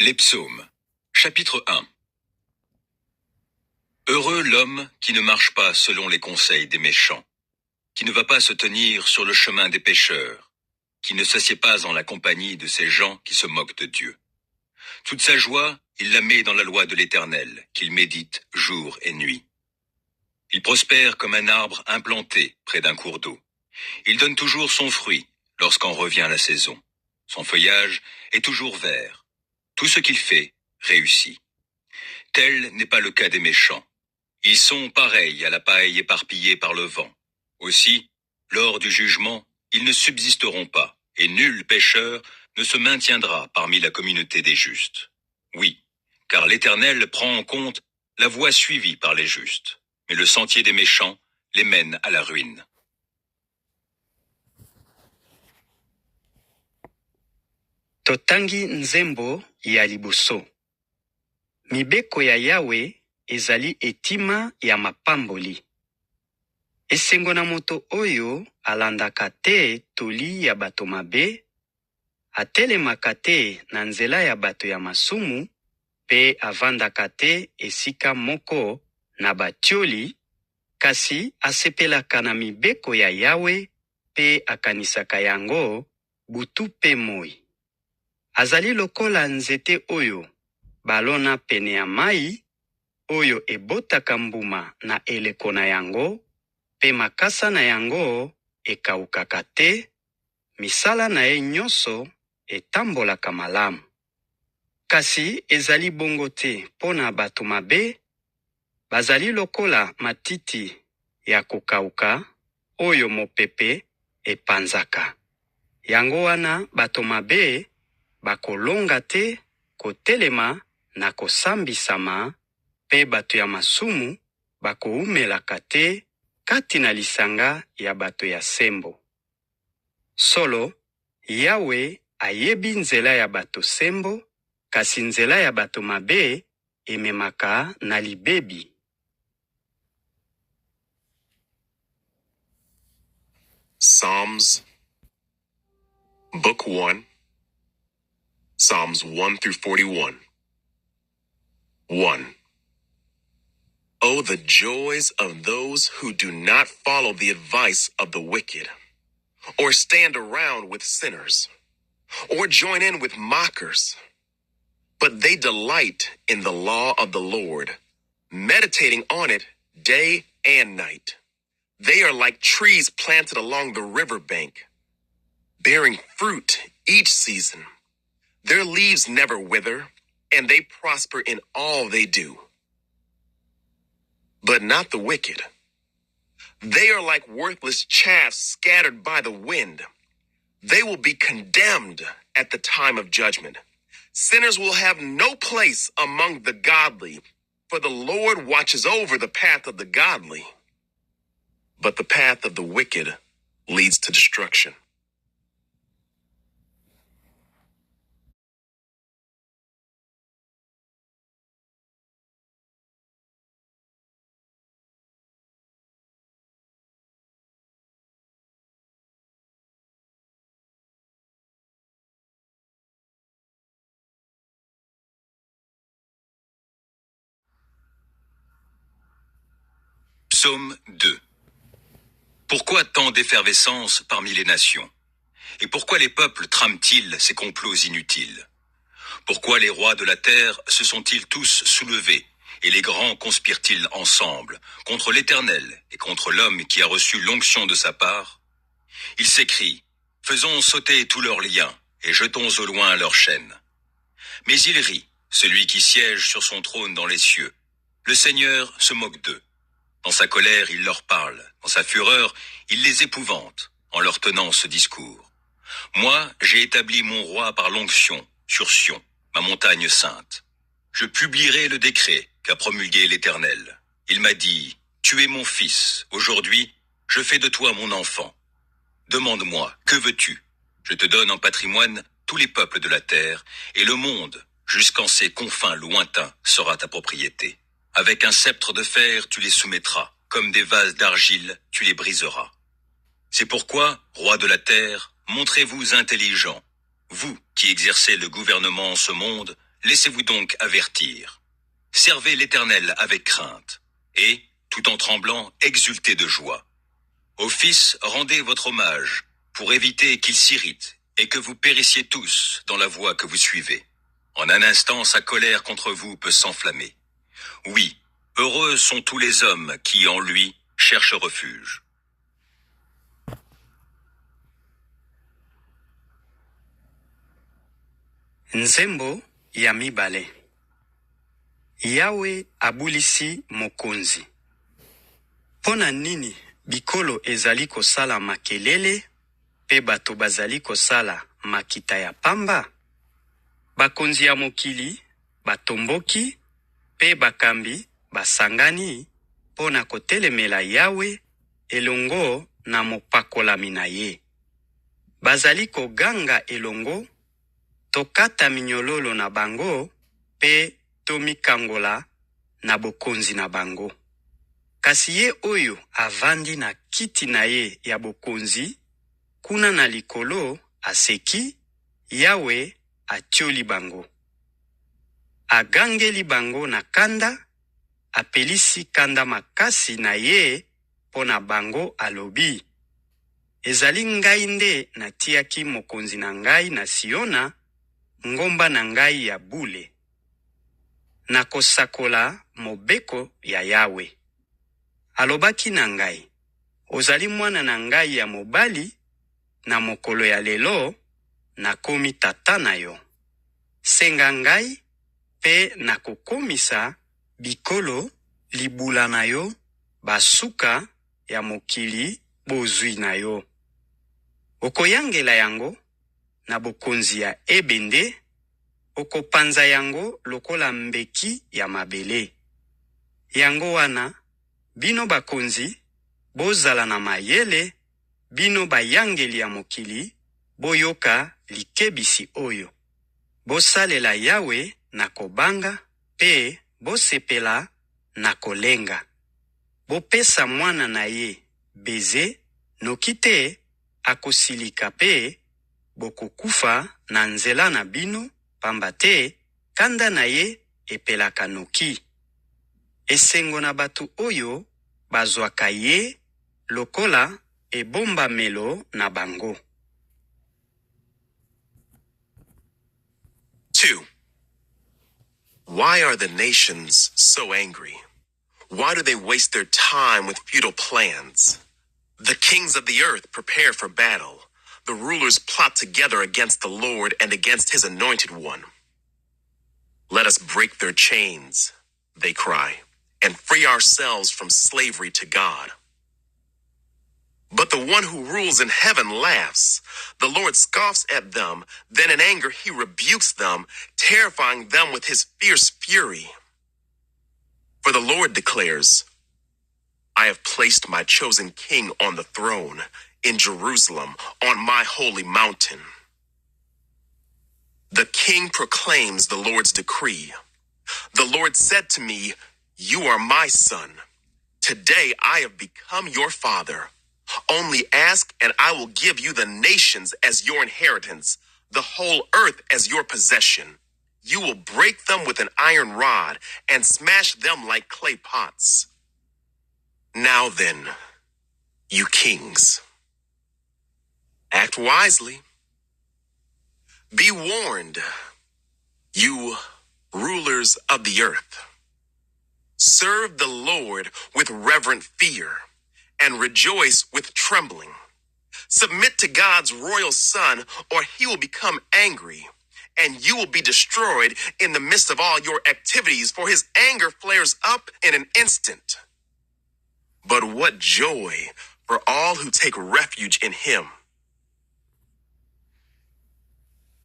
Les psaumes, chapitre 1. Heureux l'homme qui ne marche pas selon les conseils des méchants, qui ne va pas se tenir sur le chemin des pécheurs, qui ne s'assied pas en la compagnie de ces gens qui se moquent de Dieu. Toute sa joie, il la met dans la loi de l'Éternel, qu'il médite jour et nuit. Il prospère comme un arbre implanté près d'un cours d'eau. Il donne toujours son fruit lorsqu'en revient la saison. Son feuillage est toujours vert. Tout ce qu'il fait réussit. Tel n'est pas le cas des méchants. Ils sont pareils à la paille éparpillée par le vent. Aussi, lors du jugement, ils ne subsisteront pas, et nul pécheur ne se maintiendra parmi la communauté des justes. Oui, car l'Éternel prend en compte la voie suivie par les justes, mais le sentier des méchants les mène à la ruine. Totangi nzembo ya liboso. Mibeko ya Yawe ezali etima ya mapamboli. Esengo na moto oyo alandaka te toli ya bato mabe, atelemaka te na nzela ya bato ya masumu, pe avandaka te esika moko na batioli, kasi asepelaka na mibeko ya Yawe pe akanisaka yango butu pe moi. Azali lokola nzete oyo balona pene ya mai, oyo ebotaka mbuma na eleko na yango, pe makasa na yango ekaukaka te, misala na ye nyonso etambolaka malamu. Kasi ezali bongo te pona bato mabe, bazali lokola matiti ya kokauka, oyo mopepe epanzaka. Yango wana bato mabe bakolonga te kotelema na kosambisama, pe bato ya masumu bakoumelaka te kati na lisanga ya bato ya sembo. Solo, Yawe ayebi nzela ya bato sembo, kasi nzela ya bato mabe ememaka na libebi. Psalms, Book 1, Psalms 1 through 41. 1. Oh, the joys of those who do not follow the advice of the wicked, or stand around with sinners, or join in with mockers. But they delight in the law of the Lord, meditating on it day and night. They are like trees planted along the riverbank, bearing fruit each season. Their leaves never wither, and they prosper in all they do. But not the wicked. They are like worthless chaff scattered by the wind. They will be condemned at the time of judgment. Sinners will have no place among the godly, for the Lord watches over the path of the godly. But the path of the wicked leads to destruction. Psaume 2. Pourquoi tant d'effervescence parmi les nations? Et pourquoi les peuples trament-ils ces complots inutiles? Pourquoi les rois de la terre se sont-ils tous soulevés, et les grands conspirent-ils ensemble contre l'Éternel et contre l'homme qui a reçu l'onction de sa part? Ils s'écrient, faisons sauter tous leurs liens, et jetons au loin leurs chaînes. Mais il rit, celui qui siège sur son trône dans les cieux. Le Seigneur se moque d'eux. Dans sa colère, il leur parle. Dans sa fureur, il les épouvante, en leur tenant ce discours. Moi, j'ai établi mon roi par l'onction, sur Sion, ma montagne sainte. Je publierai le décret qu'a promulgué l'Éternel. Il m'a dit, tu es mon fils, aujourd'hui, je fais de toi mon enfant. Demande-moi, que veux-tu? Je te donne en patrimoine tous les peuples de la terre, et le monde, jusqu'en ses confins lointains, sera ta propriété. Avec un sceptre de fer, tu les soumettras. Comme des vases d'argile, tu les briseras. C'est pourquoi, rois de la terre, montrez-vous intelligents. Vous qui exercez le gouvernement en ce monde, laissez-vous donc avertir. Servez l'Éternel avec crainte, et, tout en tremblant, exultez de joie. Au Fils, rendez votre hommage, pour éviter qu'il s'irrite, et que vous périssiez tous dans la voie que vous suivez. En un instant, sa colère contre vous peut s'enflammer. Oui, heureux sont tous les hommes qui, en lui, cherchent refuge. Nzembo ya mibale. Yawe abulisi mokonzi. Pona nini bikolo ezali kosala makelele, pe bato bazali kosala makita ya pamba? Bakonzi ya mokili, batomboki, pe bakambi, basangani, pona kotelemela Yawe, elongo na mopakolami na ye. Bazali koganga elongo, tokata minyololo na bango, pe tomikangola na bokonzi na bango. Kasi ye oyo avandi na kiti na ye ya bokonzi, kuna na likolo aseki, Yawe atioli bango. Agangeli bango na kanda, apelisi kanda makasi na ye pona bango alobi. Ezali ngai nde natiaki mokonzi na ngai na Siona, ngomba na ngai ya bule. Nakosakola mobeko ya Yawe. Alobaki na ngai, ozali mwana na ngai ya mobali, na mokolo ya lelo, nakomi tata na yo. Senga ngai, pe nakokomisa bikolo libula na yo, basuka ya mokili bozwi na yo. Okoyangela yango, na bokonzi ya ebende, okopanza yango lokola mbeki ya mabele. Yango wana, bino bakonzi, bozala na mayele, bino bayangeli ya mokili, boyoka likebisi oyo. Bosalela Yawe na kobanga, pe bosepela na kolenga. Bopesa mwana na ye beze, nokite akosilika pe, bokokufa na nzela na bino, pamba te kanda na ye epelaka noki. Esengo na batu oyo bazwaka ye lokola ebomba melo na bango. 2. Why are the nations so angry? Why do they waste their time with futile plans? The kings of the earth prepare for battle. The rulers plot together against the Lord and against his anointed one. Let us break their chains, they cry, and free ourselves from slavery to God. But the one who rules in heaven laughs. The Lord scoffs at them. Then in anger he rebukes them, terrifying them with his fierce fury. For the Lord declares, I have placed my chosen king on the throne in Jerusalem, on my holy mountain. The king proclaims the Lord's decree. The Lord said to me, you are my son. Today I have become your father. Only ask and I will give you the nations as your inheritance, the whole earth as your possession. You will break them with an iron rod and smash them like clay pots. Now then, you kings, act wisely. Be warned, you rulers of the earth. Serve the Lord with reverent fear and rejoice with trembling. Submit to God's royal Son, or he will become angry, and you will be destroyed in the midst of all your activities, for his anger flares up in an instant. But what joy for all who take refuge in him.